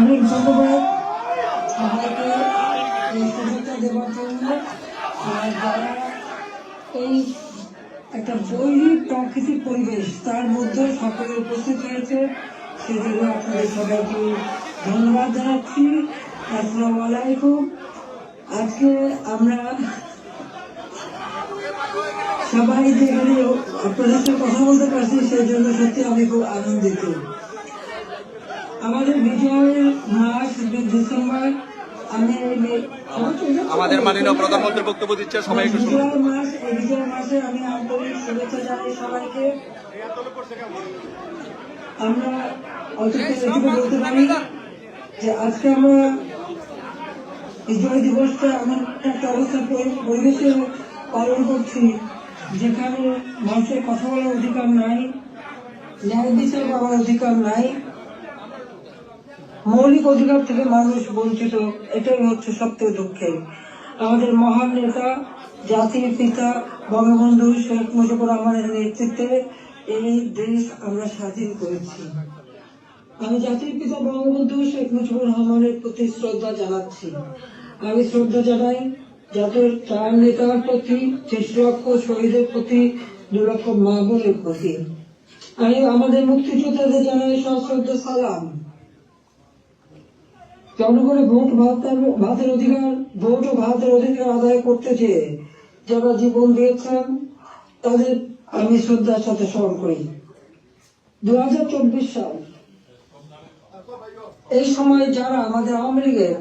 অনেক ধন্যবাদ সবাইকে এই শুভেচ্ছা দেওয়ার জন্য। আর যারা এই একটা বৈরী প্রাকৃতিক পরিবেশ তার মধ্যে সকলে উপস্থিত হয়েছে, সেজন্য আপনাদের সবাইকে ধন্যবাদ জানাচ্ছি। আসসালামু আলাইকুম। আজকে আমরা সবাই যেখানে আপনাদের সাথে কথা বলতে পারছি, সেই জন্য সত্যি আমি খুব আনন্দিত। আমাদের বিজয়ের মাস ডিসেম্বর, আমি আমাদের মাননীয় প্রধানমন্ত্রী বক্তব্য দিচ্ছে, সবাই একটু শুনুন। বিজয়ের মাস, এই বিজয়ের মাসে আমি আন্তরিক শুভেচ্ছা জানাই সবাইকে। আমরা অল্প বলতে পারি যে আজকে আমরা বিজয় দিবসটা এমন একটা অবস্থা পরিবেশে পালন করছি যেখানে মানুষের কথা বলার অধিকার নাই, ন্যায় বিচার পাওয়ার অধিকার নাই, মৌলিক অধিকার থেকে মানুষ বঞ্চিত। এটাই হচ্ছে সবচেয়ে দুঃখের। আমাদের মহান নেতা জাতির পিতা বঙ্গবন্ধু শেখ মুজিবুর রহমানের নেতৃত্বে এই দেশ আমরা স্বাধীন করেছি। আমি জাতির পিতা বঙ্গবন্ধু শেখ মুজিবুর রহমানের প্রতি শ্রদ্ধা জানাচ্ছি। আমি শ্রদ্ধা জানাই জাতির চার নেতার প্রতি, 6 লক্ষ শহীদের প্রতি, 2 লক্ষ মা বোনের প্রতি। আমি আমাদের মুক্তিযোদ্ধাদের জানাই সশ্রদ্ধ সালাম। জনগণের ভোট ভাতের অধিকার, ভোট ও ভাতের অধিকার আদায় করতে চেয়ে যারা জীবন দিয়েছেন তাদের আমি শ্রদ্ধার সাথে স্মরণ করি। 2024 সাল, এই সময় যারা আমাদের আওয়ামী লীগের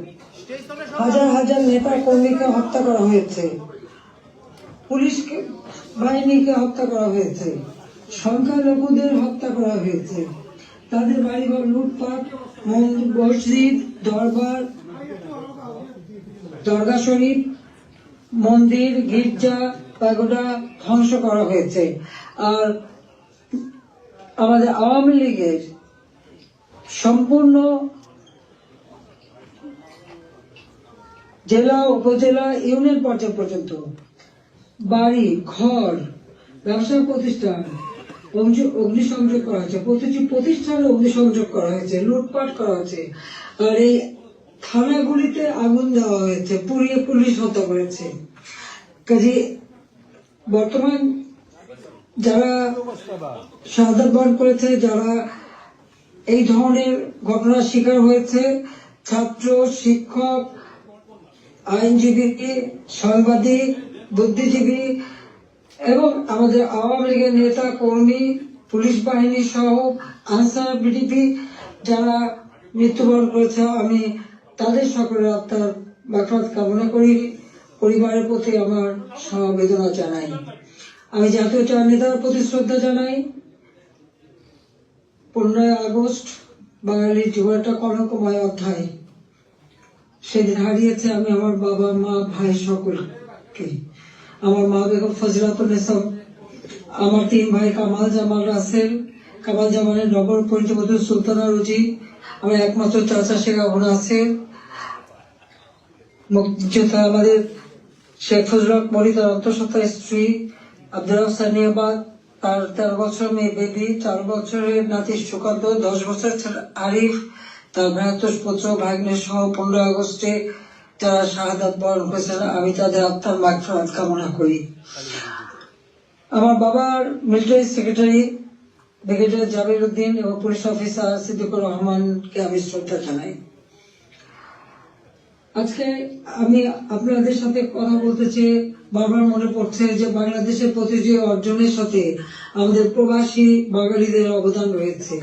হাজার হাজার নেতা কর্মীকে হত্যা করা হয়েছে, পুলিশ বাহিনীকে হত্যা করা হয়েছে, সংখ্যালঘুদের হত্যা করা হয়েছে, তাদের বাড়িঘর লুটপাট, মসজিদ, দরগা শরীফ, মন্দির, গির্জা, পাগোডা ধ্বংস করা হয়েছে। আর আমাদের আওয়ামী লীগের সম্পূর্ণ জেলা, উপজেলা, ইউনিয়ন পর্যায় পর্যন্ত বাড়ি ঘর, ব্যবসা প্রতিষ্ঠান অগ্নিসংযোগ করা হয়েছে, প্রতিটি প্রতিষ্ঠানে অগ্নিসংযোগ করা হয়েছে, লুটপাট করা হয়েছে। আর এই থানাগুলিতে আগুন দেওয়া হয়েছে, পুড়িয়ে পুলিশ হত্যা করেছে। কাজে বর্তমান যারা শাহাদাত বরণ করেছে, যারা এই ধরনের ঘটনার শিকার হয়েছে, ছাত্র, শিক্ষক, আইনজীবী, সাংবাদিক, বুদ্ধিজীবী এবং আমাদের আওয়ামী লীগের নেতা কর্মী, পুলিশ বাহিনী সহ আনসার, বিডিপি যারা মৃত্যুবরণ করেছে, আমি তাদের সকলের আত্মার মাগফিরাত কামনা করি। পরিবারের প্রতি আমার সমবেদনা জানাই। আমি জাতীয় চার নেতার প্রতি শ্রদ্ধা জানাই। 15 আগস্ট বাঙালির জীবন একটা কলঙ্কময় অধ্যায়। সেদিন হারিয়েছে আমি আমার বাবা, মা, ভাই সকলকে। আমার মা বেগম ফজিলাতুন্নেসা, আমার 3 ভাই কামাল জামাল রাসেল, কামাল জামানের নগর পরিচয় সুলতানা রুজি, আমার একমাত্র চাচা শেখ আবু নাসের, মুক্তিযোদ্ধা আমাদের শেখ ফজলুল মরি, তার অন্তঃসত্ত্বা স্ত্রী আব্দুর রাউফ সানিয়াবাদ, তার 13 বছর মেয়ে বেবি, 4 বছরের নাতি সুকান্ত, 10 বছরের ছেলে আরিফ, তার ভ্রাতুষ পুত্র ভাগ্নে সহ 15 আগস্টে যারা শাহাদাত বরণ করেছেন, আমি তাদের আত্মার মাগফিরাত কামনা করি। আমার বাবার মিলিটারি সেক্রেটারি ব্রিগেডিয়ার জাবির উদ্দিন এবং পুলিশ অফিসার সিদ্দিকুর রহমানকে আমি শ্রদ্ধা জানাই। আজকে আমি আপনাদের সাথে কথা বলতে চেয়ে বারবার মনে পড়ছে যে বাংলাদেশের প্রতিটি অর্জনের সাথে আমাদের প্রবাসী বাঙালিদের অবদান রয়েছে।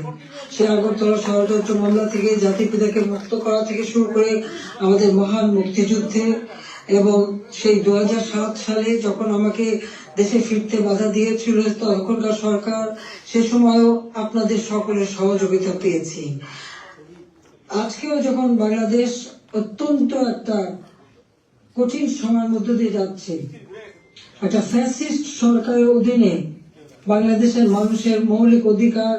সে আগরতলা ষড়যন্ত্র মামলা থেকে জাতির পিতাকে মুক্ত করা থেকে শুরু করে আমাদের মহান মুক্তিযুদ্ধে, এবং সেই 2007 সালে যখন আমাকে দেশে ফিরতে বাধা দিয়েছিল তখনকার সরকার, সে সময়ও আপনাদের সকলের সহযোগিতা পেয়েছি। আজকেও যখন বাংলাদেশ অত্যন্ত একটা কঠিন সময়ের মধ্য দিয়ে যাচ্ছে, একটা ফ্যাসিস্ট সরকারের অধীনে বাংলাদেশের মানুষের মৌলিক অধিকার,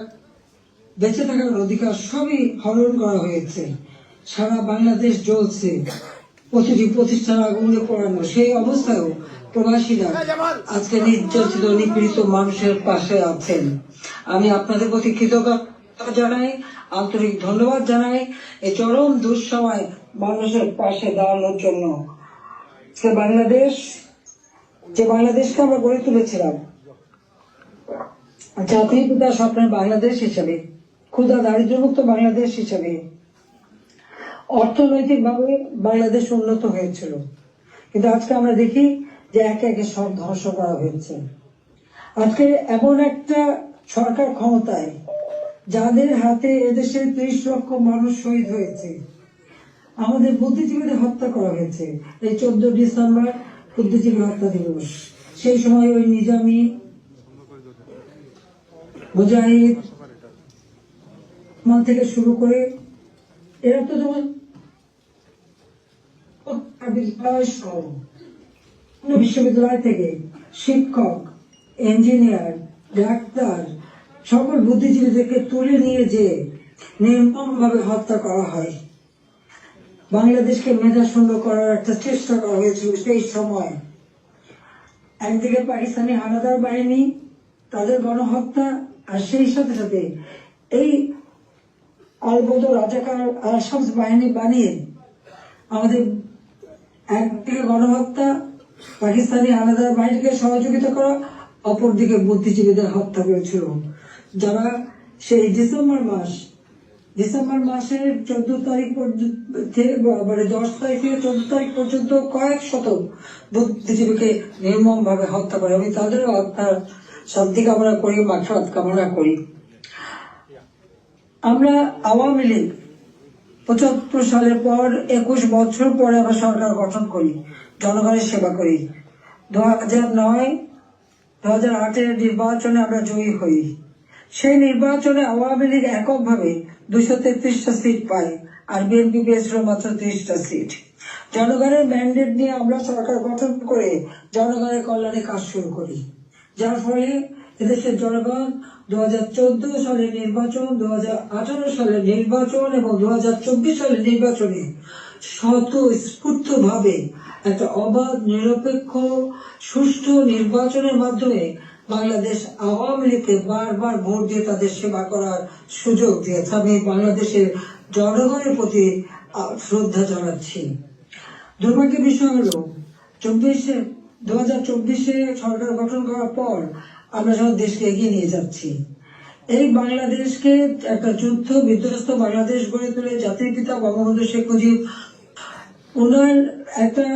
বেঁচে থাকার অধিকার সবই হরণ করা হয়েছে। সারা বাংলাদেশ জ্বলছে, প্রতিটি প্রতিষ্ঠান আগুনে পোড়ানো। সেই অবস্থায়ও প্রবাসীরা আজকে নির্যাতিত, নিপীড়িত মানুষের পাশে আছেন। আমি আপনাদের প্রতি কৃতজ্ঞতা জানাই, আন্তরিক ধন্যবাদ জানাই এই চরম দুঃসময় মানুষের পাশে দাঁড়ানোর জন্য। যে বাংলাদেশকে আমরা গড়ে তুলেছিলাম জাতির পিতা স্বপ্নের বাংলাদেশ হিসেবে, ক্ষুধা দারিদ্র্যমুক্ত বাংলাদেশ হিসেবে, অর্থনৈতিকভাবে বাংলাদেশ উন্নত হয়েছিল, কিন্তু আজকে আমরা দেখি যে একে একে সব ধ্বংস করা হয়েছে। আজকে এমন একটা সরকার ক্ষমতায় যাদের হাতে এদেশের 30 লক্ষ মানুষ শহীদ হয়েছে, আমাদের বুদ্ধিজীবীদের হত্যা করা হয়েছে। এই 14 ডিসেম্বর বুদ্ধিজীবী হত্যা দিবস, সেই সময় ওই নিজামী, মুজাহিদ থেকে শুরু করে এরা তো যেমন বিশ্ববিদ্যালয় থেকে শিক্ষক, ইঞ্জিনিয়ার, ডাক্তার সকল বুদ্ধিজীবীদেরকে তুলে নিয়ে যে নির্মমভাবে হত্যা করা হয়। বাংলাদেশকে মেধাশূন্য করার একটা চেষ্টা করা হয়েছিল সেই সময়। একদিকে পাকিস্তানি হানাদার বাহিনী, তাদের গণহত্যা, আর সেই সাথে সাথে এই আলবদর রাজাকার আরশামস বাহিনী বানিয়ে আমাদের একদিকে গণহত্যা, পাকিস্তানি হানাদার বাহিনীকে সহযোগিতা করা, অপরদিকে বুদ্ধিজীবীদের হত্যা করেছিল, যারা সেই ডিসেম্বর মাসের 14 তারিখ থেকে 10 তারিখ থেকে 14 তারিখ পর্যন্ত কয়েক শত বুদ্ধিজীবীকে নির্মম ভাবে হত্যা করে। আমি তাদের হত্যার শান্তি কামনা করি, মাগফিরাত কামনা করি। আমরা আওয়ামী লীগ 75 সালের পর 21 বছর পরে আমরা সরকার গঠন করি, জনগণের সেবা করি। 2008-এর নির্বাচনে আমরা জয়ী হই। সেই নির্বাচনে আওয়ামী লীগ এককভাবে 233টা সিট পায়, আর বিএনপি পেয়েছিল মাত্র 30টা সিট। জনগণের ম্যান্ডেট নিয়ে আমরা সরকার গঠন করে জনগণের কল্যাণে কাজ শুরু করি, যার ফলে এদেশের জনগণ 2014 সালের নির্বাচন, 2018 সালের নির্বাচন এবং 2024 সালের নির্বাচনে স্বতঃস্ফূর্ত ভাবে একটা অবাধ, নিরপেক্ষ, সুষ্ঠু নির্বাচনের মাধ্যমে বাংলাদেশ আওয়ামী লীগকে বারবার ভোট দিয়ে তাদের সেবা করার সুযোগ দিয়েছে। আমি বাংলাদেশের জনগণের প্রতি শ্রদ্ধা জানাচ্ছি। দুর্ভাগ্যের বিষয় হলো 2024-এ সরকার গঠন করার পর আমরা যখন দেশকে এগিয়ে নিয়ে যাচ্ছি, এই বাংলাদেশকে একটা যুদ্ধ বিধ্বস্ত বাংলাদেশ গড়ে তুলে জাতির পিতা বঙ্গবন্ধু শেখ মুজিব উন্নয়ন একটা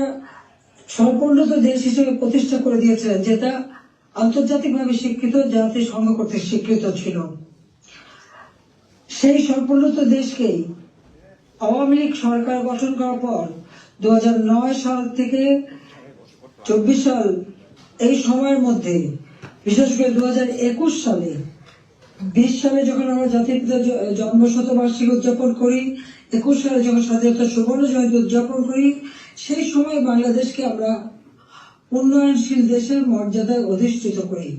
সম্পূর্ণত দেশ হিসেবে প্রতিষ্ঠা করে দিয়েছিলেন, যেটা আন্তর্জাতিকভাবে স্বীকৃত, জাতিসংঘ কর্তৃক স্বীকৃত ছিল। সেই সম্পূর্ণত দেশকেই আওয়ামী লীগ সরকার গঠন করার পর 2009 সাল থেকে 24 সাল এই সময়ের মধ্যে, বিশেষ করে 2021 সালে 20 সালে যখন আমরা জাতির পিতার জন্ম শতবার্ষিকী উদযাপন করি, 21 সালে যখন স্বাধীনতা সুবর্ণ জয়ন্তী উদযাপন করি, সেই সময় বাংলাদেশকে আমরা উন্নয়নশীল দেশের মর্যাদায় অধিষ্ঠিত করি।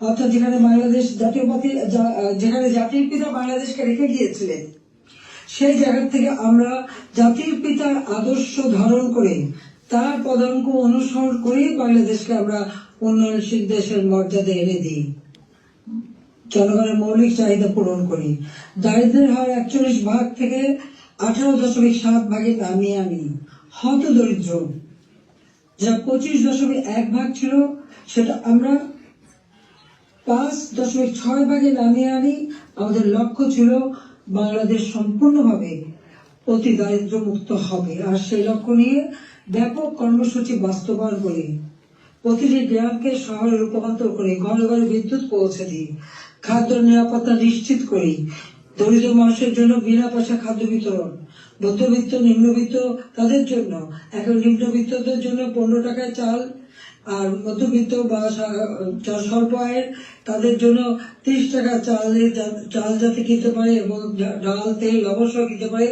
অর্থাৎ যেখানে বাংলাদেশ যেখানে জাতির পিতা বাংলাদেশকে রেখে গিয়েছিলেন, সেই জায়গা থেকে আমরা জাতির পিতার আদর্শ ধারণ করে তার পদাঙ্ক অনুসরণ করে বাংলাদেশকে আমরা উন্নয়নশীল দেশের মর্যাদা এনে দিই, জনগণের মৌলিক চাহিদা পূরণ করি। দারিদ্র্যের হার 41 ভাগ থেকে 18.7 ভাগে নামিয়ে আনি। হত দরিদ্র যা 25.1 ভাগ ছিল, সেটা আমরা 5.6 ভাগে নামিয়ে আনি। আমাদের লক্ষ্য ছিল বাংলাদেশ সম্পূর্ণভাবে অতি দারিদ্র মুক্ত হবে, আর সেই লক্ষ্য নিয়ে ব্যাপক কর্মসূচি বাস্তবায়ন করি। প্রতিটি গ্রামকে শহরে রূপান্তর করে ঘরে ঘরে বিদ্যুৎ পৌঁছে দিই, খাদ্য নিরাপত্তা নিশ্চিত করি, দরিদ্র মানুষের জন্য বিনা পয়সা খাদ্য বিতরণ, মধ্যবিত্ত, নিম্নবিত্ত তাদের জন্য, এখন নিম্নবিত্তদের জন্য 15 টাকায় চাল, আর মধ্যবিত্ত বা স্বল্প আয়ের তাদের জন্য 30 টাকা চাল যাতে কিনতে পারে, এবং ডাল, তেল, লবণ সহ কিনতে পারে।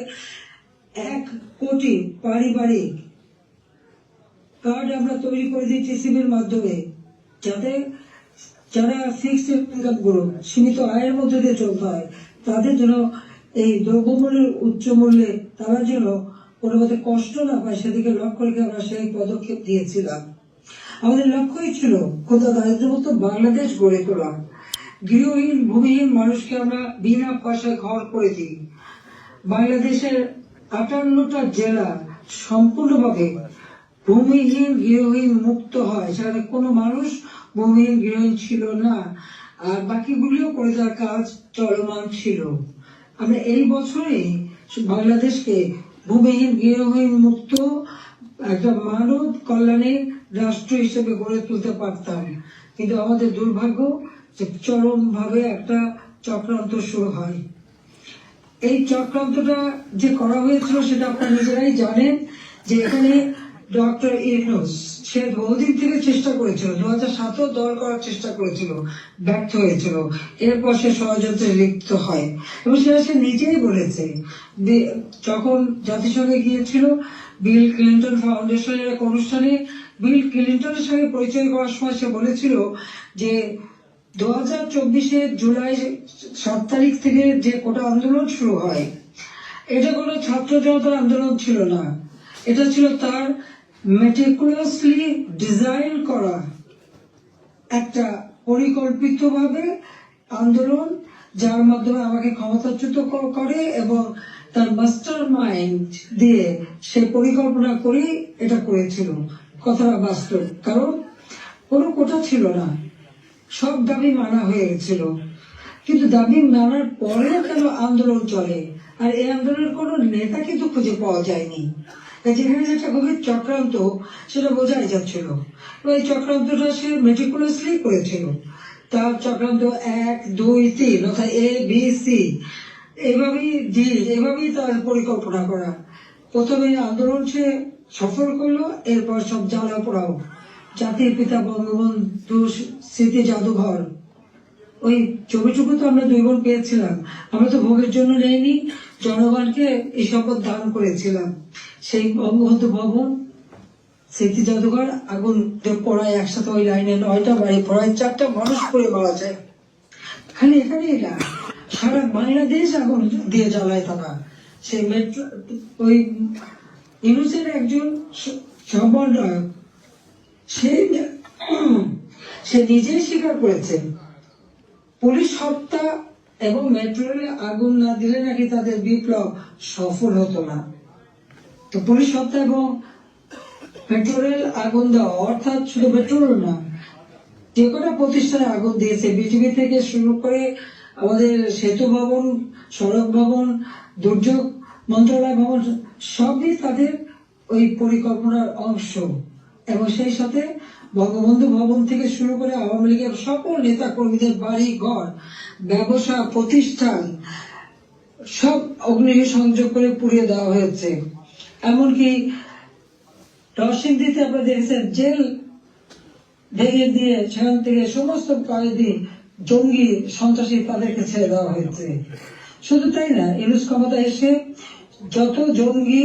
1 কোটি পারিবারিক কার্ড আমরা তৈরি করে দিই টিসিবির মাধ্যমে, যাতে যারা ফিক্সড ইনকাম গ্রুপ, সীমিত আয়ের মধ্যে দিয়ে চলতে হয়, তাদের জন্য এই দ্রব্যমূল্যের উচ্চ মূল্যে তারা যেন কোনো মতে কষ্ট না পায়, সেদিকে লক্ষ্য রেখে আমরা সেই পদক্ষেপ দিয়েছিলাম। আমাদের লক্ষ্যই ছিল ক্ষুধা দারিদ্র্যমুক্ত বাংলাদেশ গড়ে তোলা। গৃহহীন ভূমিহীন মানুষকে আমরা বিনা পয়সায় ঘর করে দিই। বাংলাদেশের 58টা জেলা সম্পূর্ণভাবে ভূমিহীন গৃহহীন মুক্ত হয়, সেখানে কোনো মানুষ ভূমিহীন গৃহহীন ছিল না, আর বাকিগুলিও করে দেওয়ার কাজ চলমান ছিল। আমরা এই বছরে বাংলাদেশকে ভূমিহীন গৃহহীন মুক্ত একটা মানব কল্যাণের রাষ্ট্র হিসেবে গড়ে তুলতে পারতাম, কিন্তু আমাদের দুর্ভাগ্য যে চরমভাবে একটা চক্রান্ত শুরু হয়। এই চক্রান্তটা যে করা হয়েছিল সেটা আপনারা নিজেরাই জানেন, যে এখানে ডক্টর ইউনূস সে বহুদিন থেকে চেষ্টা করেছিল, 2007 দল করার চেষ্টা করেছিল, ব্যর্থ হয়েছিল। এরপর সে ষড়যন্ত্রে লিপ্ত হয় এবং সেটা সে নিজেই বলেছে। যখন জাতিসংঘে গিয়েছিল বিল ক্লিন্টন ফাউন্ডেশনের এক অনুষ্ঠানে বিল ক্লিন্টনের সঙ্গে পরিচয় করার সময় সে বলেছিল যে 2024 জুলাই 7 তারিখ থেকে যে কোটা আন্দোলন শুরু হয়, এটা কোনো ছাত্র জনতার আন্দোলন ছিল না, এটা ছিল তার মেটিকুলাসলি ডিজাইন করা একটা পরিকল্পিতভাবে আন্দোলন, যার মাধ্যমে আমাকে ক্ষমতাচ্যুত করে এবং তার মাস্টার মাইন্ড দিয়ে সে পরিকল্পনা করে এটা করেছিল। কথাটা বাস্তব, কারণ কোনো কোটা ছিল না, সব দাবি মানা হয়ে গেছিল, কিন্তু দাবি মানার পরেও কেন আন্দোলন চলে, আর এই আন্দোলনের কোনো নেতা কিন্তু খুঁজে পাওয়া যায়নি। যেখানে যেটা গভীর চক্রান্ত সেটা বোঝাই যাচ্ছিল। এই চক্রান্তটা সে মেটিকুলাসলি করেছিল। তার চক্রান্ত 1, 2, 3 অর্থাৎ ABC এভাবেই তার পরিকল্পনা করা। প্রথমে আন্দোলন সে সফল করলো, এরপর সব জ্বালা পোড়াও, জাতির পিতা বঙ্গবন্ধু স্মৃতি জাদুঘর, ওই ছবিটুকু তো আমরা 2 বোন পেয়েছিলাম, আমরা তো ভোগের জন্য নেইনি, জনগণকে এই শপথ দান করেছিলাম। সেই বঙ্গবন্ধু ভবন স্মৃতি জাদুঘর আগুন পড়ায় একসাথে, ওই লাইনে 9টা বাড়ি পড়ায় 4টা মানুষ পড়ে মারা যায়। খালি এখানেই না, সারা বাংলাদেশ আগুন দিয়ে জ্বালায় তারা। সেই মেট্রো ওই ইউনূসের একজন সমন্বয়ক সে নিজেই স্বীকার করেছে পুলিশ হত্যা এবং মেট্রো রেলে আগুন না দিলে নাকি তাদের বিপ্লব সফল হতো না। তো পুলিশ হত্যা এবং মেট্রো রেল আগুন দেওয়া, অর্থাৎ শুধু মেট্রো রেল না, যে কটা প্রতিষ্ঠানে আগুন দিয়েছে, বিজিবি থেকে শুরু করে আমাদের সেতু ভবন, সড়ক ভবন, দুর্যোগ মন্ত্রণালয় ভবন, সবই তাদের ওই পরিকল্পনার অংশ। এবং সেই সাথে বঙ্গবন্ধু ভবন থেকে শুরু করে আওয়ামী লীগের সকল নেতা কর্মীদের বাড়ি ঘর, ব্যবসা প্রতিষ্ঠান সব অগ্নি সংযোগ করে পুড়িয়ে দেওয়া হয়েছে। এমনকি নরসিংদীতে আপনারা দেখেছেন জেল ভেঙে দিয়ে সেখান থেকে সমস্ত কয়েদি জঙ্গি সন্ত্রাসী তাদেরকে ছেড়ে দেওয়া হয়েছে। শুধু তাই না, ইউনূস ক্ষমতা এসে যত জঙ্গি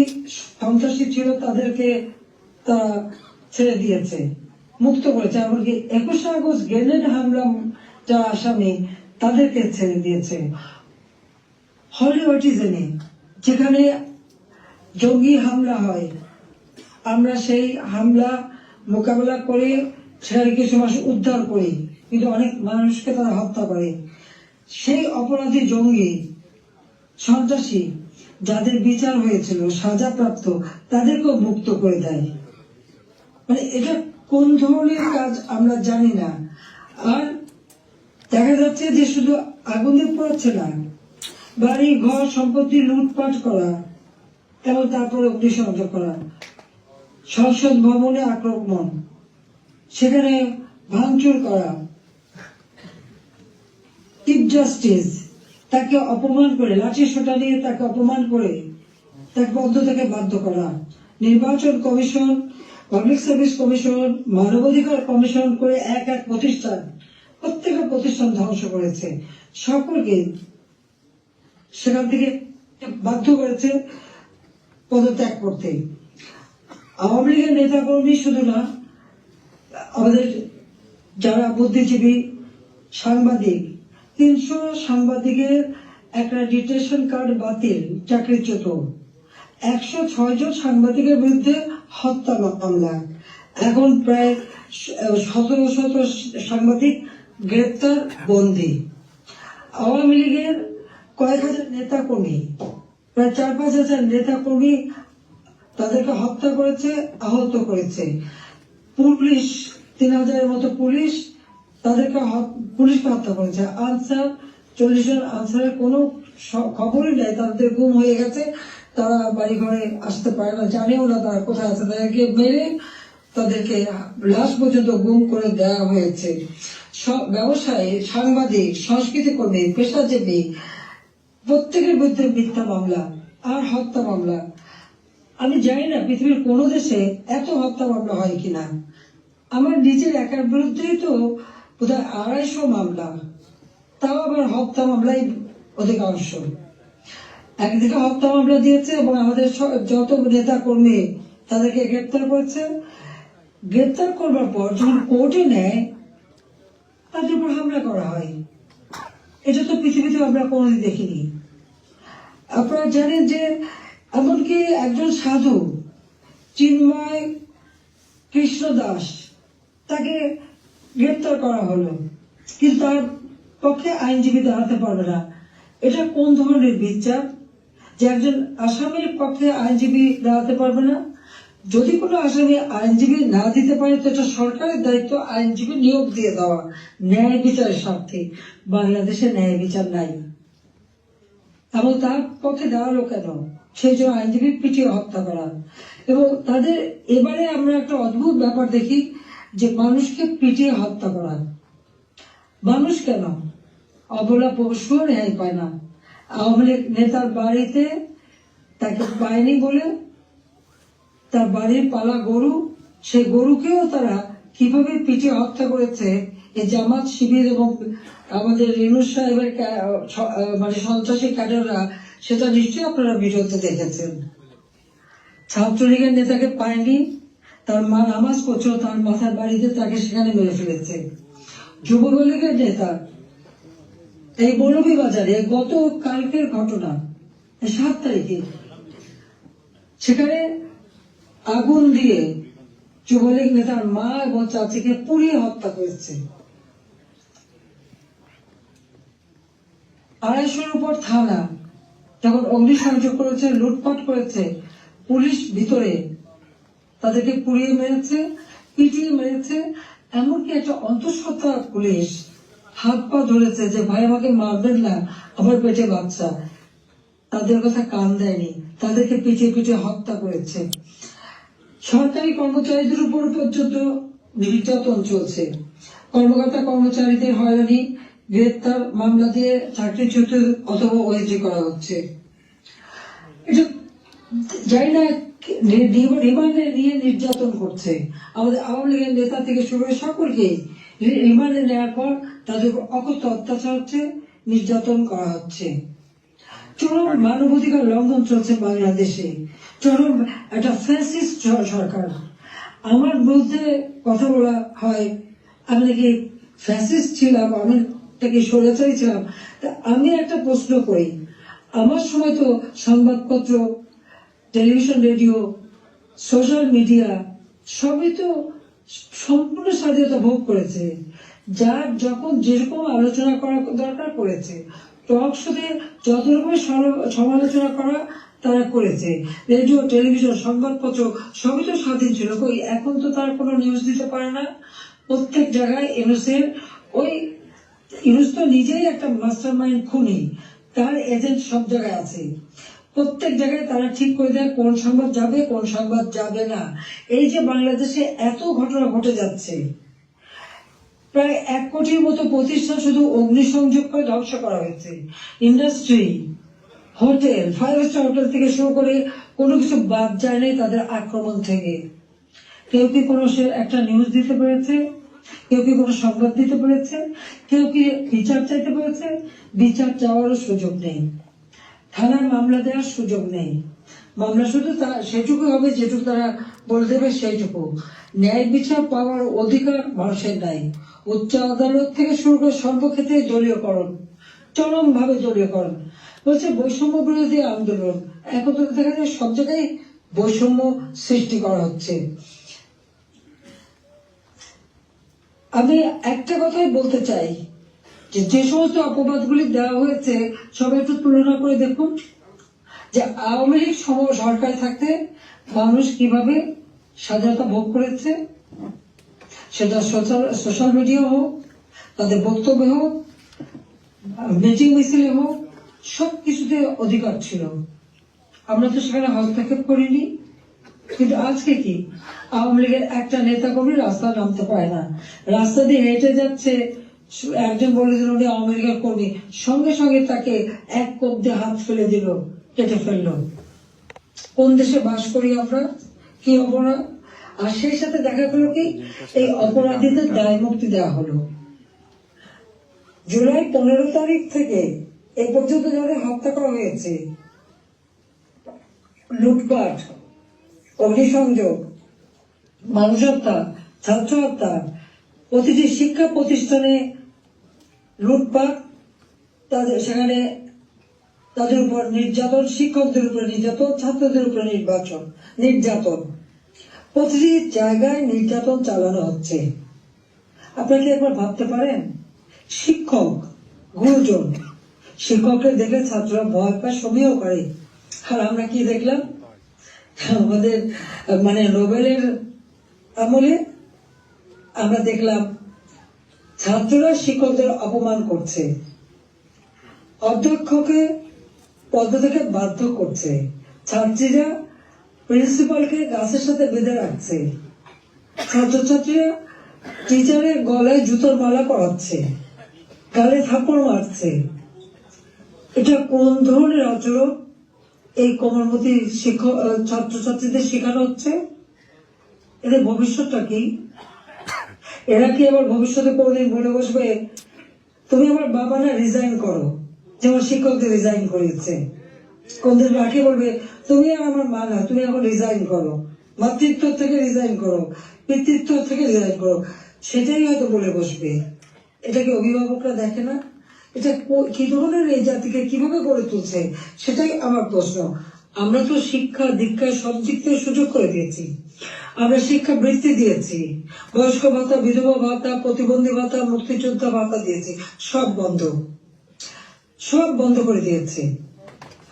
সন্ত্রাসী ছিল তাদেরকে তারা ছেড়ে দিয়েছে, মুক্ত করেছে। এমনকি 21 আগস্ট গ্রেনেড হামলা যারা আসামি তাদেরকে ছেড়ে দিয়েছে। হলিউডিজমে যেখানে জঙ্গি হামলা হয়, আমরা সেই হামলা মোকাবেলা করে সেখানে কিছু মানুষ উদ্ধার করি, কিন্তু অনেক মানুষকে তারা হত্যা করে। সেই অপরাধী জঙ্গি সন্ত্রাসী যাদের বিচার হয়েছিল, সাজাপ্রাপ্ত, তাদেরকেও মুক্ত করে দেয়। মানে এটা কোন ধরনের কাজ আমরা জানি না। আর দেখা যাচ্ছে যে শুধু আগুনে পড়ছে না, বাড়ি ঘর সম্পত্তি লুটপাট করা এবং তারপরে অগ্নিসংযোগ করা, সংসদ ভবনে আক্রমণ, সেখানে ভাঙচুর করা, চিফ জাস্টিস তাকে অপমান করে, লাঠি সোটা নিয়ে তাকে অপমান করে তাকে পদ থেকে বাধ্য করা, নির্বাচন কমিশন, পাবলিক সার্ভিস কমিশন, মানবাধিকার কমিশন করে এক এক প্রতিষ্ঠান, প্রত্যেকটা প্রতিষ্ঠান ধ্বংস করেছে, সকলকে সেখান থেকে বাধ্য করেছে পদত্যাগ করতে। আওয়ামী লীগের নেতা কর্মী শুধু না, আমাদের যারা বুদ্ধিজীবী, সাংবাদিক, 300 সাংবাদিকের একটা ডিটেনশন কার্ড বাতিল, চাকরিচ্যুত, 106 জন সাংবাদিকের বিরুদ্ধে হত্যা মামলা, এখন প্রায় 1700 সাংবাদিক গ্রেপ্তার, বন্দী। আওয়ামী লীগের কয়েক হাজার নেতা কর্মী, প্রায় 4-5 হাজার নেতা কর্মী তাদেরকে হত্যা করেছে, আহত করেছে। পুলিশ 3000-এর মতো পুলিশ তাদেরকে পুলিশকে হত্যা করেছে। আনসার 40 জন আনসারের কোনো খবরই নাই, তাদের গুম হয়ে গেছে, তারা বাড়ি ঘরে আসতে পারে না, জানেও না তারা কোথায় আছে। তাদেরকে মেরে তাদেরকে লাশ পর্যন্ত গুম করে দেওয়া হয়েছে। সব ব্যবসায়ী, সাংবাদিক, সংস্কৃতি কর্মী, পেশাজীবী প্রত্যেকের বিরুদ্ধে মিথ্যা মামলা আর হত্যা মামলা। আমি জানি না পৃথিবীর কোন দেশে এত হত্যা মামলা হয় কিনা। আমার নিজের একার বিরুদ্ধেই তো বোধহয় 250 মামলা, তাও আবার হত্যা মামলাই অধিকাংশ। একদিকে হত্যা মামলা দিয়েছে এবং আমাদের যত নেতা কর্মী তাদেরকে গ্রেপ্তার করেছে। গ্রেপ্তার করবার পর যখন কোর্টে নেয় তাদের উপর হামলা করা হয়। এটা তো পৃথিবীতে আমরা কোনোদিন দেখিনি। আপনারা জানেন যে এমনকি একজন সাধু চিন্ময় কৃষ্ণ দাস, তাকে গ্রেপ্তার করা হলো, কিন্তু তার পক্ষে আইনজীবী দাঁড়াতে পারবে না। এটা কোন ধরনের বিচার যে একজন আসামির পক্ষে আইনজীবী দাঁড়াতে পারবে না? যদি কোনো আসামি আইনজীবী না দিতে পারে তো এটা সরকারের দায়িত্ব আইনজীবী নিয়োগ দিয়ে দেওয়া ন্যায় বিচারের স্বার্থে। বাংলাদেশে ন্যায় বিচার নাই, এবং তার পক্ষে দাঁড়ালো কেন? সেই জন্য আইনজীবী পিটিয়ে হত্যা করা। এবং তাদের এবারে আমরা একটা অদ্ভুত ব্যাপার দেখি যে মানুষকে পিটিয়ে হত্যা করা। মানুষ কেন? অবলা পশুও রেহাই পায় না। আওয়ামী লীগ নেতার বাড়িতে তাকে পায়নি বলে তার বাড়ির পালা গরু, সেই গরুকেও তারা কিভাবে পিটিয়ে হত্যা করেছে এই জামাত শিবির এবং আমাদের রিনুস সাহেবের মানে সন্ত্রাসী ক্যাডাররা, সেটা নিশ্চয়ই আপনারা ভিডিওতে দেখেছেন। ছাত্রলীগের নেতাকে পায়নি, তার মা নামাজ পড়ছিল তার মাথার বাড়িতে, তাকে সেখানে মেরে ফেলেছে। যুবলীগের নেতা এই মৌলভীবাজারে গত কালকের ঘটনা 7 তারিখে সেখানে আগুন দিয়ে যুবলীগ নেতার মা এবং চাচিকে পুড়িয়ে হত্যা করেছে। 250-র উপর থানা যখন অগ্নিসংযোগ করেছে, লুটপাট করেছে, পুলিশ ভিতরে তাদেরকে পুড়িয়ে মেরেছে, পিটিয়ে মেরেছে। এমনকি একটা অন্তঃসত্ত্বা পুলিশ হাত পা ধরেছে যে ভাই আমাকে মারবেন না, আমার পেটে বাচ্চা। তাদের কথা কান দেয়নি, তাদেরকে পিটিয়ে পিটিয়ে হত্যা করেছে। সরকারি কর্মচারীদের উপর পর্যন্ত নির্যাতন চলছে। কর্মকর্তা কর্মচারীদের হয়রানি, গ্রেপ্তার, মামলা দিয়ে চাকরিচ্যুত অথবা ওএসডি করা হচ্ছে। এটা জানি না রিমান্ডে নিয়ে নির্যাতন করছে। আমাদের আওয়ামী লীগের নেতা থেকে শুরু করে সকলকে রিমান্ডে নেওয়ার পর তাদের উপর অকথ্য অত্যাচার হচ্ছে, নির্যাতন করা হচ্ছে। চরম মানবাধিকার লঙ্ঘন চলছে বাংলাদেশে। চরম একটা ফ্যাসিস্ট সরকার। আমার বিরুদ্ধে কথা বলা হয় আমি নাকি ফ্যাসিস্ট ছিলাম, আমি নাকি স্বৈরাচারী ছিলাম। আমি একটা প্রশ্ন করি, আমার সময় তো সংবাদপত্র, টেলিভিশন, রেডিও, সোশ্যাল মিডিয়া সবই তো সম্পূর্ণ স্বাধীনতা ভোগ করেছে। যার যখন যেরকম আলোচনা করা দরকার করেছে, টক শোতে যত রকমের সমালোচনা করা তারা করেছে। রেডিও, টেলিভিশন, সংবাদপত্র সবই তো স্বাধীন ছিল। এখন তো তারা কোনো নিউজ দিতে পারে না। প্রত্যেক জায়গায় ইউনুস তো নিজেই একটা মাস্টার মাইন্ড খুনি, তার এজেন্ট সব জায়গায় আছে। প্রত্যেক জায়গায় তারা ঠিক করে দেয় কোন সংবাদ যাবে, কোন সংবাদ যাবে না। এই যে বাংলাদেশে এত ঘটনা ঘটে যাচ্ছে, প্রায় 1 কোটির মতো প্রতিষ্ঠান শুধু অগ্নিসংযোগ করে ধ্বংস করা হয়েছে। ইন্ডাস্ট্রি, হোটেল, 5 স্টার হোটেল থেকে শুরু করে কোনো কিছু বাদ যায় নাই তাদের আক্রমণ থেকে। কেউ কি কোনো একটা নিউজ দিতে পেরেছে? কেউ কি কোনো সংবাদ দিতে পেরেছে? কেউ কি বিচার চাইতে পেরেছে? বিচার চাওয়ারও সুযোগ নেই, থানার মামলা দেওয়ার সুযোগ নেই। মামলা শুধু সেটুকু হবে যেটুকু তারা বলে দেবে সেইটুকু। ন্যায় বিচার পাওয়ার অধিকার মানুষের নাই। উচ্চ আদালত থেকে শুরু করে সর্বক্ষেত্রে দলীয়করণ, চরম ভাবে দলীয়করণ। বলছে বৈষম্য বিরোধী আন্দোলন, এখন তো দেখা যায় সব জায়গায় বৈষম্য সৃষ্টি করা হচ্ছে। আমি একটা কথাই বলতে চাই যে যে সমস্ত অপবাদগুলি দেওয়া হয়েছে সবাই একটু তুলনা করে দেখুন যে আওয়ামী লীগ সরকার থাকতে মানুষ কিভাবে স্বাধীনতা ভোগ করেছে, সেটা সোশ্যাল মিডিয়া হোক, তাদের বক্তব্য হোক, মিটিং মিছিলে হোক, সব কিছুতে অধিকার ছিল। আমরা তো সেখানে হস্তক্ষেপ করিনি। কিন্তু আজকে কি আওয়ামী লীগের একটা নেতা কর্মী রাস্তা নামতে পারে না, রাস্তা দিয়ে হেঁটে যাচ্ছে, একজন বলে দিল উনি আওয়ামী লীগের কর্মী, সঙ্গে সঙ্গে তাকে এক কোপ দিয়ে হাত ফেলে দিল, কেটে ফেললো। কোন দেশে বাস করি আমরা? কি অপরাধ! আর সেই সাথে দেখা গেল কি এই অপরাধীদের দায় মুক্তি দেওয়া হলো। জুলাই 15 তারিখ থেকে এই পর্যন্ত যাদের হত্যা করা হয়েছে, লুটপাট, অগ্নিসংযোগ, মানুষ হত্যা, ছাত্র হত্যা, প্রতিটি শিক্ষা প্রতিষ্ঠানে লুটপাট, সেখানে তাদের উপর নির্যাতন, শিক্ষকদের উপর নির্যাতন, ছাত্রদের উপর নির্যাতন, প্রতিটি জায়গায় নির্যাতন চালানো হচ্ছে। আপনাকে একবার ভাবতে পারেন, শিক্ষক, গুরুজন, শিক্ষককে দেখে ছাত্ররা ভয় পায়, সমীহ করে। আর আমরা কি দেখলাম? আমাদের নোবেলের আমলে আমরা দেখলাম ছাত্ররা শিক্ষকদের অপমান করছে, অধ্যক্ষকে পদ থেকে বাধ্য করছে, ছাত্রীরা প্রিন্সিপালকে গাছের সাথে বেঁধে রাখছে, ছাত্রছাত্রীরা টিচারের গলায় জুতোর মালা পরাচ্ছে, গালে থাপ্পড় মারছে। এটা কোন ধরনের আচরণ এই কোমলমতি শিক্ষক ছাত্রছাত্রীদের শেখানো হচ্ছে? এদের ভবিষ্যৎটা কি? এরা কি আবার ভবিষ্যতে কোনদিন বলে বসবে তুমি আমার বাবা না, রিজাইন করো, যেমন শিক্ষকদের রিজাইন করেছে? কোনদিন রাখে বলবে তুমি আমার মা না, তুমি এখন রিজাইন করো, মাতৃত্ব থেকে রিজাইন করো, পিতৃত্ব থেকে রিজাইন করো? সেটাই হয়তো বলে বসবে। এটা কি অভিভাবকরা দেখে না? এটা কি ধরনের এই জাতিকে কিভাবে গড়ে তুলছে সেটাই আমার প্রশ্ন। আমরা তো শিক্ষা দীক্ষায় সব দিক থেকে সুযোগ করে দিয়েছি, আমরা শিক্ষা বৃত্তি দিয়েছি, বয়স্ক ভাতা, বিধবা ভাতা, প্রতিবন্ধী ভাতা, মুক্তিযোদ্ধা ভাতা দিয়েছি, সব বন্ধ করে দিয়েছে।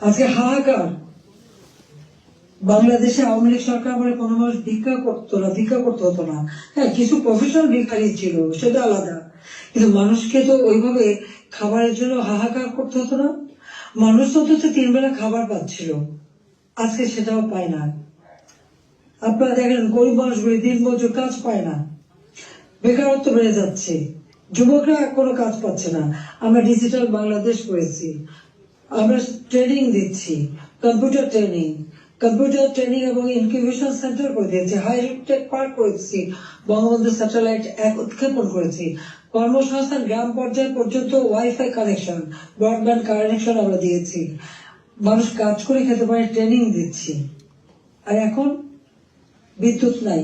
আজকে হাহাকার। বাংলাদেশে আওয়ামী লীগ সরকার বলে কোনো মানুষ ভিক্ষা করতে হতো না। হ্যাঁ, কিছু প্রফেশনাল ভিখারি ছিল, সেটা আলাদা, কিন্তু মানুষকে তো ওইভাবে খাবারের জন্য হাহাকার করতে হতো না। মানুষ তো 3 বেলা খাবার পাচ্ছিল, আজকে সেটাও পায় না। আপনারা দেখেন গরিব মানুষগুলি দিনমজুর, কাজ পায় না, বেকারত্ব বেড়ে যাচ্ছে, যুবকরা কোনো কাজ পাচ্ছে না। আমরা ডিজিটাল বাংলাদেশ করেছি, আমরা ট্রেনিং দিচ্ছি, কম্পিউটার ট্রেনিং এবং ইনকিউবেশন সেন্টার করে দিয়েছি, হাইটেক পার্ক করেছি, বঙ্গবন্ধু স্যাটেলাইট 1 উৎক্ষেপণ করেছি, কর্মসংস্থান গ্রাম পর্যায় পর্যন্ত ওয়াইফাই কানেকশন, ব্রডব্যান্ড কানেকশন আমরা দিয়েছি, মানুষ কাজ করে খেতে পারে, ট্রেনিং দিচ্ছি। আর এখন বিদ্যুৎ নাই,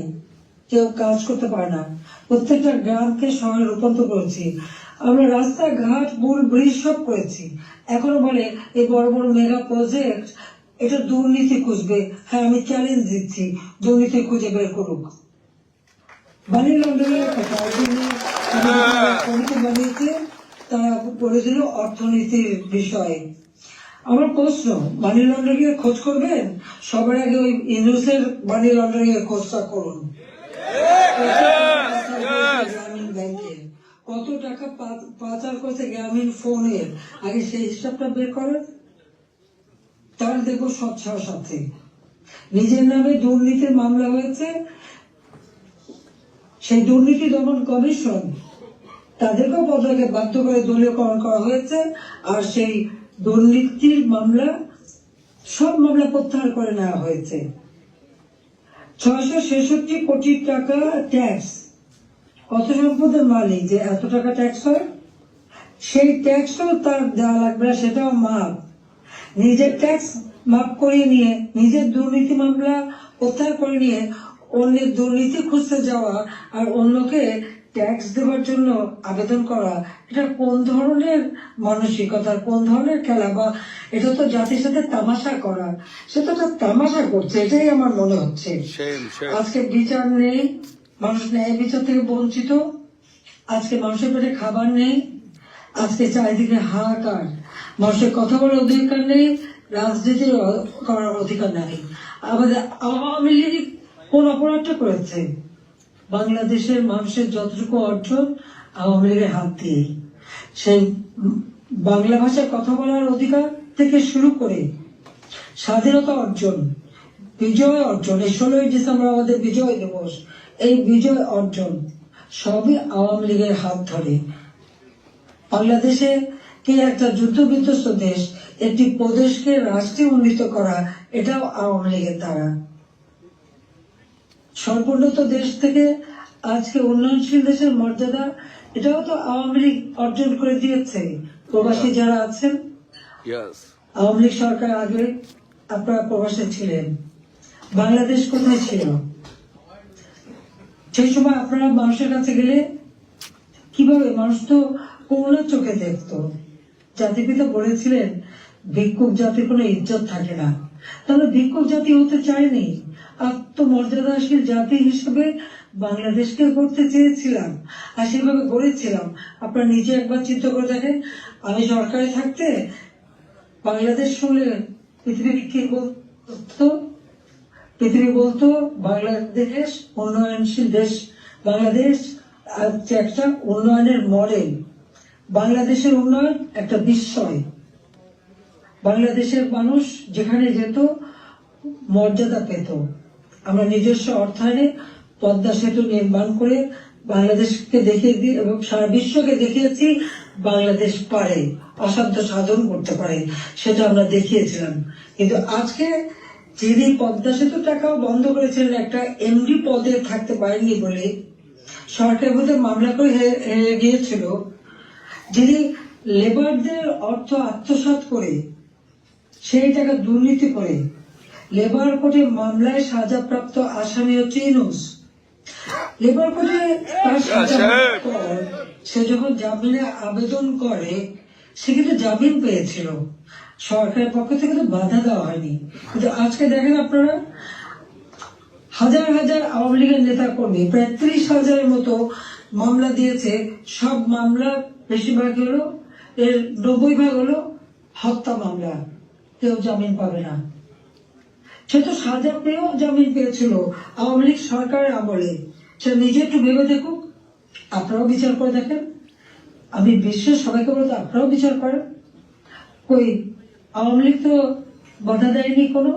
কেউ কাজ করতে পারে না, প্রত্যেকটা গ্রামকে শহরে রূপান্তর করেছি, আমরা রাস্তাঘাট, পুল, ব্রিজ সব করেছি। এখনো বলে এই বড় বড় মেগা প্রজেক্ট এটা দুর্নীতি খুঁজবে। হ্যাঁ, আমি চ্যালেঞ্জ দিচ্ছি, দুর্নীতি খুঁজে বের করুক। মানি লন্ডারিং কথা কমিটি বানিয়েছে, তারা করে দিল অর্থনীতির বিষয়ে। আমার প্রশ্ন, মানি লন্ডারিং এর খোঁজ করবেন? সবার আগে ওই ইউনুসের মানি লন্ডারিং এর খোঁজটা করুন। গ্রামীণ ব্যাংকে কত টাকা পাচার করেছে, গ্রামীণ ফোনের, আগে সেই হিসাবটা বের করেন, তার দেখবো স্বচ্ছার সাথে। নিজের নামে দুর্নীতির মামলা হয়েছে, সেই দুর্নীতি দমন কমিশন তাদেরকেও পদকে বাধ্য করে দলীয়করণ করা হয়েছে, আর সেই দুর্নীতির সব মামলা প্রত্যাহার করে নেওয়া হয়েছে। 666 কোটি টাকা ট্যাক্স, কত সম্পদের মালিক যে এত টাকা ট্যাক্স হয়, সেই ট্যাক্সও তার দেওয়া লাগবে, সেটাও মাপ। নিজের ট্যাক্স মাপ করিয়ে নিয়ে, নিজের দুর্নীতি মামলা প্রত্যাহার করে নিয়ে অন্যের দুর্নীতি খুঁজতে যাওয়া আর অন্যকে ট্যাক্স দেওয়ার জন্য আবেদন করা, এটা কোন ধরনের মানসিকতা, কোন ধরনের খেলা? বা এটা তো জাতির সাথে তামাশা করা, সেটা তো তামাশা করছে, এটাই আমার মনে হচ্ছে। আজকে বিচার নেই, মানুষ ন্যায় বিচার থেকে বঞ্চিত। আজকে মানুষের পেটে খাবার নেই, আজকে চারিদিকে হাহাকার, মানুষের কথা বলার অধিকার নেই, রাজনীতির করার অধিকার নেই। আমাদের আওয়ামী লীগ কোন অপরাধটা করেছে? বাংলাদেশের মানুষের যতটুকু অর্জন আওয়ামী লীগের হাত দিয়ে, সেই বাংলা ভাষায় কথা বলার অধিকার থেকে শুরু করে স্বাধীনতা অর্জন, বিজয় অর্জন, এই 16ই ডিসেম্বর আমাদের বিজয় দিবস, এই বিজয় অর্জন সবই আওয়ামী লীগের হাত ধরে। বাংলাদেশে কে একটা যুদ্ধ বিধ্বস্ত দেশ, একটি প্রদেশকে রাষ্ট্রে উন্নীত করা, এটাও আওয়ামী লীগের দ্বারা। সর্বোন্নত দেশ থেকে আজকে উন্নয়নশীল দেশের মর্যাদা, এটাও তো আওয়ামী লীগ অর্জন করে দিয়েছে। প্রবাসী যারা আছেন, Yes. আওয়ামী লীগ সরকার আগে আপনারা প্রবাসে ছিলেন, বাংলাদেশ কোথায় ছিল? সেই সময় আপনারা মানুষের কাছে গেলে কিভাবে, মানুষ তো করুণার চোখে দেখতো। জাতিপিতা বলেছিলেন ভিক্ষুক জাতির কোনো ইজ্জত থাকে না, তাহলে ভিক্ষুক জাতি হতে চায়নি, আত্মমর্যাদাশীল জাতি হিসেবে বাংলাদেশকে করতে চেয়েছিলাম, আর সেভাবে গড়েছিলাম। আপনারা নিজে একবার চিন্তা করে দেখেন, আমি সরকারে থাকতে বাংলাদেশ শুনলে পৃথিবী কি বলতো? পৃথিবী বলতো বাংলাদেশ উন্নয়নশীল দেশ, বাংলাদেশ একটা উন্নয়নের মডেল, বাংলাদেশের উন্নয়ন একটা বিস্ময়। বাংলাদেশের মানুষ যেখানে যেত মর্যাদা পেত। আমরা নিজস্ব অর্থায়নে পদ্মা সেতু নির্মাণ করে বাংলাদেশকে দেখিয়ে দিই এবং সারা বিশ্বকে দেখিয়েছি বাংলাদেশ পারে, অসাধ্য সাধন করতে পারে, সেটা আমরা দেখিয়েছিলাম। কিন্তু আজকে যিনি পদ্মা সেতু টাকাও বন্ধ করেছিলেন একটা এমডি পদে থাকতে পারেননি বলে, সরকারের মধ্যে মামলা করে হেরে গিয়েছিল, যিনি লেবারদের অর্থ আত্মসাৎ করে সেই টাকা দুর্নীতি করে লেবার কোর্টে মামলায় সাজাপ্রাপ্ত আসামি হচ্ছে ইউনূস। লেবার কোর্টে তার সাজা পর সে যখন জামিনে আবেদন করে, সে কিন্তু জামিন পেয়েছিল, সরকারের পক্ষ থেকে তো বাধা দেওয়া হয়নি। কিন্তু আজকে দেখেন আপনারা, হাজার হাজার আওয়ামী লীগের নেতা কর্মী, প্রায় 30,000-এর মতো মামলা দিয়েছে। সব মামলা বেশিরভাগ হলো, এর 90% হলো হত্যা মামলা, কেউ জামিন পাবে না। সে তো সাজা পেয়েও জামিন পেয়েছিল আওয়ামী লীগ সরকারের আমলে। সে নিজে একটু ভেবে দেখুক, আপনারাও বিচার করে দেখেন। আমি বিশ্বের সবাইকে বলতে আপনারাও বিচার করেন। কই আওয়ামী লীগ তো বাধা দেয়নি কোনো।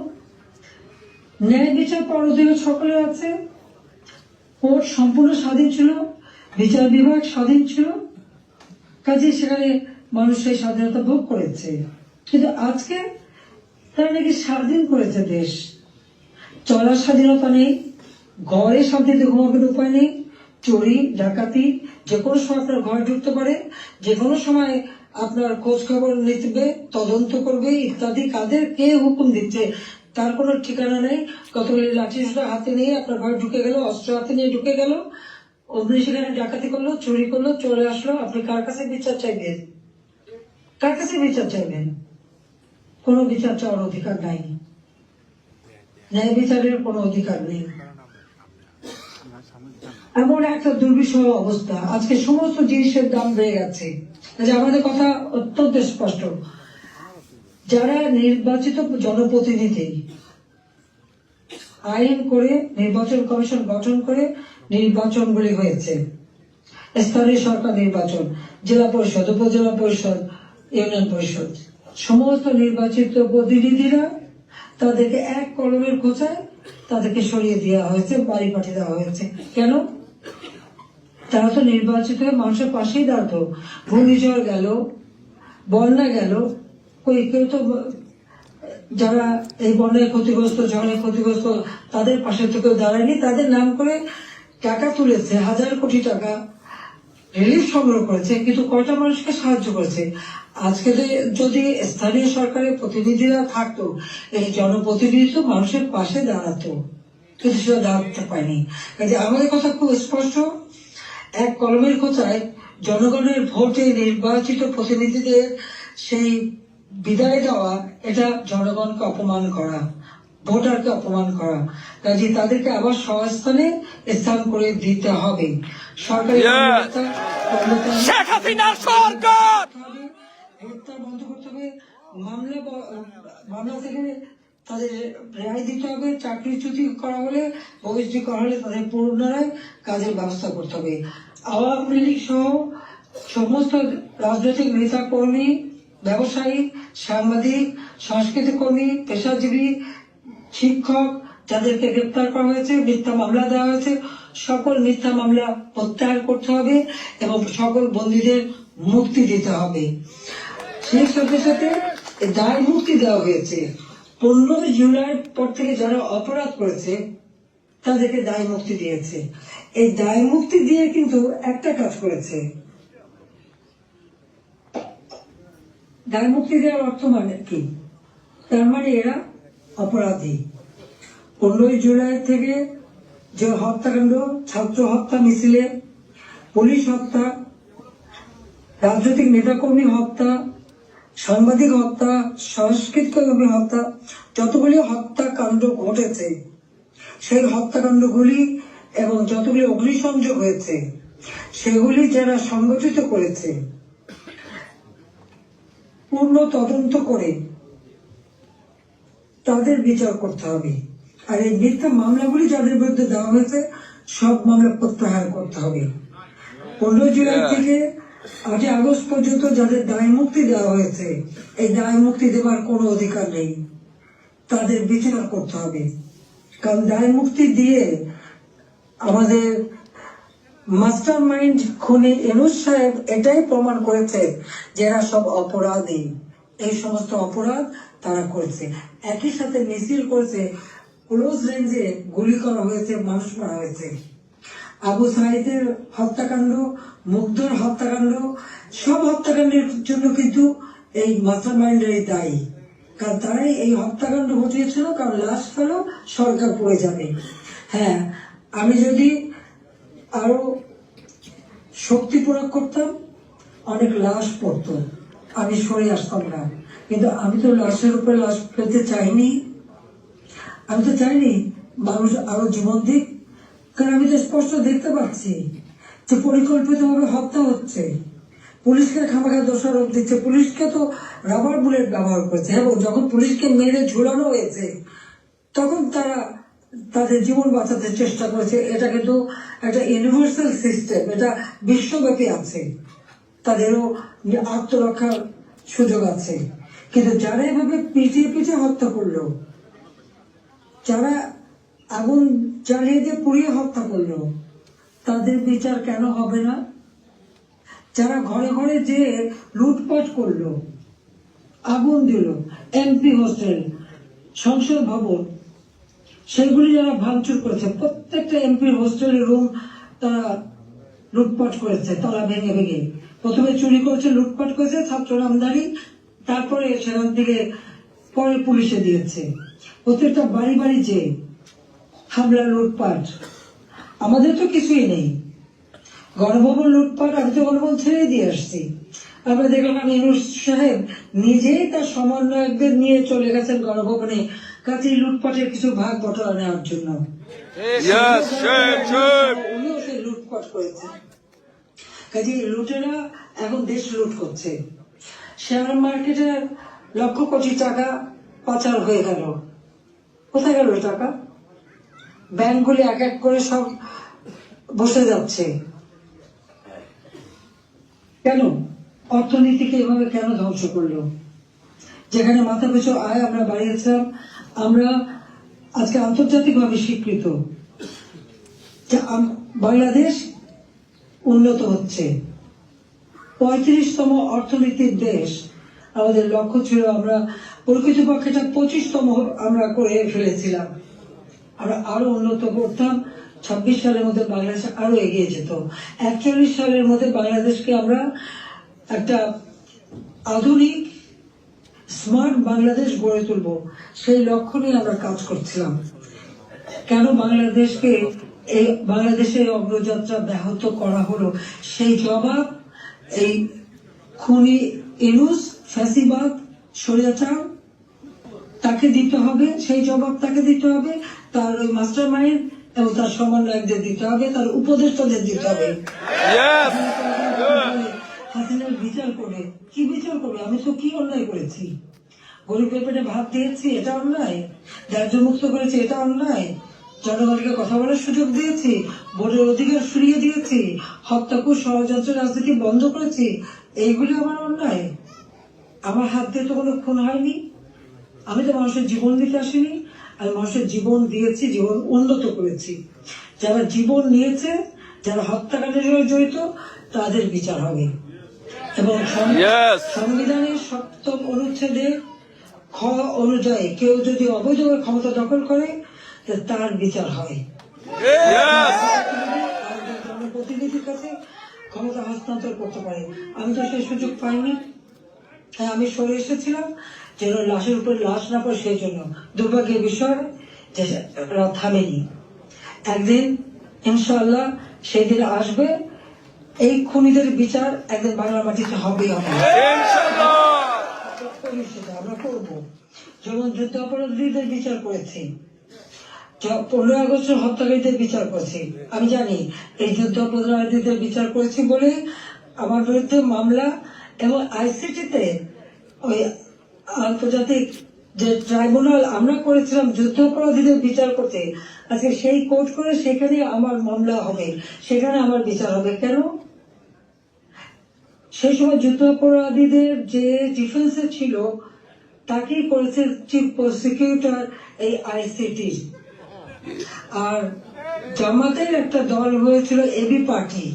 ন্যায় বিচার পাওয়ার অধিকার সকলের আছে, কোর্ট সম্পূর্ণ স্বাধীন ছিল, বিচার বিভাগ স্বাধীন ছিল, কাজে সেখানে মানুষ সেই স্বাধীনতা ভোগ করেছে। কিন্তু আজকে তারা নাকি স্বাধীন করেছে দেশ, চলার স্বাধীনতা নেই, ঘরে শান্তিতে ঘুমাবের উপায় নেই, চুরি ডাকাতি যে কোনো সময় আপনার ঘরে ঢুকতে পারে, যে কোনো সময় আপনার খোঁজ খবর নিতে, তদন্ত করবে ইত্যাদি। কাদের কে হুকুম দিচ্ছে তার কোনো ঠিকানা নেই। কতগুলি লাঠি সোটা হাতে নিয়ে আপনার ঘরে ঢুকে গেল, অস্ত্র হাতে নিয়ে ঢুকে গেল, অমনি সেখানে ডাকাতি করলো, চুরি করলো, চলে আসলো। আপনি কার কাছে বিচার চাইবেন? কার কাছে বিচার চাইবেন? কোনো বিচার চাওয়ার অধিকার নাই, ন্যায় বিচারের কোনো অধিকার নেই। এমন একটা দুর্বিষহ অবস্থা, আজকে সমস্ত জিনিসের দাম বেড়ে গেছে। আমাদের কথা অত্যন্ত স্পষ্ট, যারা নির্বাচিত জনপ্রতিনিধি আইন করে নির্বাচন কমিশন গঠন করে নির্বাচনগুলি হয়েছে, স্থানীয় সরকার নির্বাচন, জেলা পরিষদ, উপজেলা পরিষদ, ইউনিয়ন পরিষদ, সমস্ত নির্বাচিত প্রতিনিধিরা তাদেরকে এক কলমের খোঁচায় তাদেরকে সরিয়ে দেওয়া হয়েছে, বাড়ি পাঠিয়ে দেওয়া হয়েছে। কেন? তারা তো নির্বাচিত হয়ে মানুষের পাশেই দাঁড়াতো। ঘূর্ণিঝড় গেল, বন্যা গেল, কেউ তো যারা এই বন্যায় ক্ষতিগ্রস্ত, ঝড়ে ক্ষতিগ্রস্ত, তাদের পাশে তো কেউ দাঁড়ায়নি। তাদের নাম করে টাকা তুলেছে, হাজার কোটি টাকা রিলিফ সংগ্রহ করেছে, কিন্তু কয়টা মানুষকে সাহায্য করেছে? আজকে যদি স্থানীয় সরকারের প্রতিনিধিরা থাকতো, এই জনপ্রতিনিধি তো মানুষের পাশে দাঁড়াতো, কিন্তু সেটা দাঁড়াতে পারেনি। কাজে আমাদের কথা খুব স্পষ্ট, এক কলমের খোঁচায় জনগণের ভোটে নির্বাচিত প্রতিনিধিদের সেই বিদায় দেওয়া, এটা জনগণকে অপমান করা, ভোটারকে অপমান করা, কাজে তাদেরকে আবার স্বস্থানে স্থান করে দিতে হবে। সরকারি শেখ হাসিনার সরকার হত্যা বন্ধ করতে হবে, মামলা থেকে তাদের রেহাই দিতে হবে, চাকরিচ্যুতি করা হলে ওএসডি করা হলে তাদের পুনরায় কাজের ব্যবস্থা করতে হবে। আওয়ামী লীগ সহ সমস্ত রাজনৈতিক নেতা কর্মী, ব্যবসায়ী, সাংবাদিক, সংস্কৃতি কর্মী, পেশাজীবী, শিক্ষক যাদেরকে গ্রেপ্তার করা হয়েছে, মিথ্যা মামলা দেওয়া হয়েছে, সকল মিথ্যা মামলা প্রত্যাহার করতে হবে এবং সকল বন্দীদের মুক্তি দিতে হবে। সেই সাথে সাথে দায় মুক্তি দেওয়া হয়েছে। 15 জুলাইয়ের পর থেকে যারা অপরাধ করেছে তাদেরকে দায় মুক্তি দিয়েছে। এই দায় মুক্তি দিয়ে কিন্তু একটা কাজ করেছে, দায় মুক্তি দেওয়ার অর্থ মানে কি? তার মানে এরা অপরাধী। 15 জুলাই থেকে যে হত্যাকাণ্ড, ছাত্র হত্যা মিছিলে, পুলিশ হত্যা, রাজনৈতিক নেতাকর্মী হত্যা, সাংবাদিক হত্যা, সংস্কৃতি কর্মী হত্যা, যতগুলি হত্যাকাণ্ড ঘটেছে সেই হত্যাকাণ্ডগুলি এবং যতগুলি অগ্নিসংযোগ হয়েছে সেগুলি যারা সংগঠিত করেছে পূর্ণ তদন্ত করে তাদের বিচার করতে হবে। আর এই মিথ্যা মামলাগুলি যাদের বিরুদ্ধে দেওয়া হয়েছে সব মামলা প্রত্যাহার করতে হবে। 15 জুলাই থেকে 8 আগস্ট পর্যন্ত যাদের দায় মুক্তি দেওয়া হয়েছে এই দায় মুক্তি দেওয়ার কোনো অধিকার নেই, তাদের বিচার করতে হবে। কারণ দায় মুক্তি দিয়ে আমাদের মাস্টার মাইন্ড খুনি ইউনূস সাহেব এটাই প্রমাণ করেছে যে এরা সব অপরাধী, এই সমস্ত অপরাধ তারা করেছে। একই সাথে মিছিল করেছে, ক্লোজ রেঞ্জে গুলি করা হয়েছে, মানুষ মারা হয়েছে। আবু সাইদের হত্যাকাণ্ড, মুগ্ধর হত্যাকাণ্ড, সব হত্যাকাণ্ডের জন্য কিন্তু এই মাস্টার মাইন্ডেরই দায়ী। কারণ তারাই এই হত্যাকাণ্ড ঘটিয়েছিল, কারণ লাশ ফেলো সরকার পড়ে যাবে। হ্যাঁ, আমি যদি আরো শক্তি প্রয়োগ করতাম অনেক লাশ পড়তো, আমি সরে আসতাম না। কিন্তু আমি তো লাশের উপরে লাশ ফেলতে চাইনি, আমি তো চাইনি মানুষ আরো জীবন দিক। কারণ আমি তো স্পষ্ট দেখতে পাচ্ছি যে পরিকল্পিতভাবে হত্যা হচ্ছে, পুলিশকে খামাখা দোষারোপ দিচ্ছে, পুলিশকে তো রাবার বুলেট ব্যবহার করছে এবং যখন পুলিশকে মেরে ঝুলানো হয়েছে তখন তারা তাদের জীবন বাঁচাতে চেষ্টা করেছে। এটা কিন্তু একটা ইউনিভার্সাল সিস্টেম, এটা বিশ্বব্যাপী আছে, তাদেরও আত্মরক্ষার সুযোগ আছে। কিন্তু যারা এভাবে পিটিয়ে পিটিয়ে হত্যা করলো, যারা আগুন জ্বালিয়ে দিয়ে পুড়িয়ে হত্যা করলো, তাদের বিচার কেন হবে না? যারা ঘরে ঘরে যে লুটপাট করলো, আগুন দিল, এমপি হোস্টেল, সংসদ ভবন, সেগুলি যারা ভাঙচুর করেছে, প্রত্যেকটা এমপির হোস্টেলের রুম তারা লুটপাট করেছে, তালা ভেঙে ভেঙে। প্রথমে চুরি করেছে, লুটপাট করেছে ছাত্র নামধারী, তারপরে সেখান থেকে পরে পুলিশে দিয়েছে। প্রত্যেকটা বাড়ি বাড়ি যে হামলা, লুটপাট। আমাদের তো কিছুই নেই, গণভবন লুটপাট, আমি তো গণভবন ছেড়ে দিয়ে আসছি। আমরা দেখলাম ইউনূস সাহেব নিজেই তার সমন্বয়কদের নিয়ে চলে গেছেন গণভবনে, কাজে লুটপাটের কিছু ভাগ বটরা নেওয়ার জন্য। উনিও সেই লুটপাট করেছেন। কাজে লুটেরা এখন দেশ লুট করছে। শেয়ার মার্কেটে লক্ষ কোটি টাকা পাচার হয়ে গেল, কোথায় গেল টাকা? ব্যাংকগুলি এক এক করে সব বসে যাচ্ছে। কেন? অর্থনীতিকে এভাবে কেন ধ্বংস করলো? যেখানে মাথা পিছু আয় আমরা বাড়িয়েছিলাম, আমরা আজকে আন্তর্জাতিকভাবে স্বীকৃত যে বাংলাদেশ উন্নত হচ্ছে, 35তম অর্থনীতির দেশ। আমাদের লক্ষ্য ছিল আমরা প্রকৃতপক্ষে 25তম আমরা করে ফেলেছিলাম। আমরা আরো উন্নত করতাম, 26 সালের মধ্যে বাংলাদেশ আরো এগিয়ে যেত। 41 সালের মধ্যে বাংলাদেশকে আমরা একটা আধুনিক স্মার্ট বাংলাদেশ গড়ে তুলব, সেই লক্ষ্য নিয়ে আমরা কাজ করছিলাম। কেন বাংলাদেশকে এই বাংলাদেশের অগ্রযাত্রা ব্যাহত করা হলো, সেই জবাব এই খুনি ইউনূস, ফ্যাসিবাদ, স্বৈরাচার তাকে দিতে হবে, সেই জবাব তাকে দিতে হবে, তার ওই মাস্টার মাইন্ড এবং তার সমন্বয়কদের দিতে হবে, তার উপদেষ্টাদের দিতে হবে। Yes! হাসিনার বিচার করে কি বিচার করবে? আমি তো কি অন্যায় করেছি? গরিবের পেটে ভাত দিয়েছি, এটা অন্যায়? দারিদ্র মুক্ত করেছি, এটা অন্যায়? জনগণকে কথা বলার সুযোগ দিয়েছি, ভোটের অধিকার ফিরিয়ে দিয়েছি, হত্যাকুশ ষড়যন্ত্র রাজনীতি বন্ধ করেছি, এইগুলি আমার অন্যায়? আমার হাত দিয়ে তো কোনো খুন হয়নি, আমি তো মানুষের জীবন দিতে আসিনি, আমি মানুষের জীবন দিয়েছি, জীবন উন্নত করেছি। যারা জীবন নিয়েছে, যারা হত্যাকাণ্ডের সঙ্গে জড়িত, তাদের বিচার হবে। এবং Yes! সংবিধানের ৭ম অনুচ্ছেদে খ অনুযায়ী কেউ যদি অবৈধভাবে ক্ষমতা দখল করে, তার বিচার হয়। Yes! আমাদের জনপ্রতিনিধির কাছে ক্ষমতা হস্তান্তর করতে পারে। আমি তো সেই সুযোগ পাইনি। হ্যাঁ, আমি সরে এসেছিলাম যেন লাশের উপরে লাশ না পড়ে, সেই জন্য। দুর্ভাগ্যের বিষয় যে থামেনি। একদিন ইনশাআল্লাহ সেই দিন আসবে, এই খুনিদের বিচার একদিন বাংলার মাটিতে হবেই হবে। Inshallah! সেটা আমরা করবো। যেমন যুদ্ধ অপরাধীদের বিচার করেছি, 15 আগস্ট হত্যাকারীদের বিচার করেছি। আমি জানি এই যুদ্ধ অপরাধীদের বিচার করেছি বলে আমার বিরুদ্ধে মামলা, এবং আইসিটিতে ওই আন্তর্জাতিক যে ট্রাইব্যুনাল আমরা করেছিলাম যুদ্ধ অপরাধীদের বিচার করতে, আজকে সেই কোর্ট করে সেখানে আমার মামলা হবে, সেখানে আমার বিচার হবে। কেন? সেই সময় যুদ্ধ অপরাধীদের যে ডিফেন্সে ছিল তাকেই করেছে চিফ প্রসিকিউটর এই আইসিটি। আর জামাতের একটা দল হয়েছিল এবি পার্টি,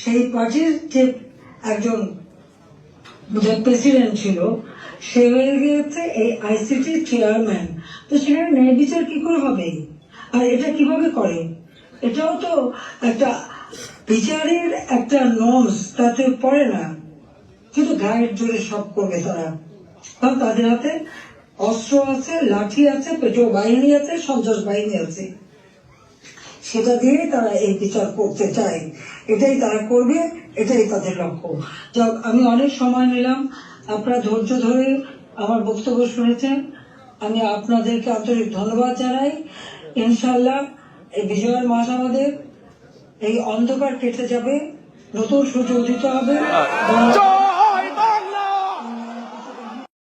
সেই পার্টির যে একজন যে প্রেসিডেন্ট ছিল সে হয়ে গিয়েছে এই আইসিটি চেয়ারম্যান। তো সেখানে ন্যায় বিচার কি করে হবে? আর এটা কিভাবে করে? এটাও তো একটা বিচারের একটা নর্মস, তাতে পড়ে না। কিন্তু গায়ের জোরে সব করবে তারা, কারণ তাদের হাতে অস্ত্র আছে, লাঠি আছে, পেট্রোল বাহিনী আছে, সন্ত্রাস বাহিনী আছে, সেটা দিয়ে তারা এই বিচার করতে চায়। এটাই তারা করবে, এটাই তাদের লক্ষ্য। যাক, আমি অনেক সময় নিলাম, আপনারা ধৈর্য ধরে আমার বক্তব্য শুনেছেন, আমি আপনাদেরকে আন্তরিক ধন্যবাদ জানাই। ইনশাল্লাহ এই বিজয়ের মাস আমাদের, এই অন্ধকার কেটে যাবে, নতুন সূর্য উদিত হবে।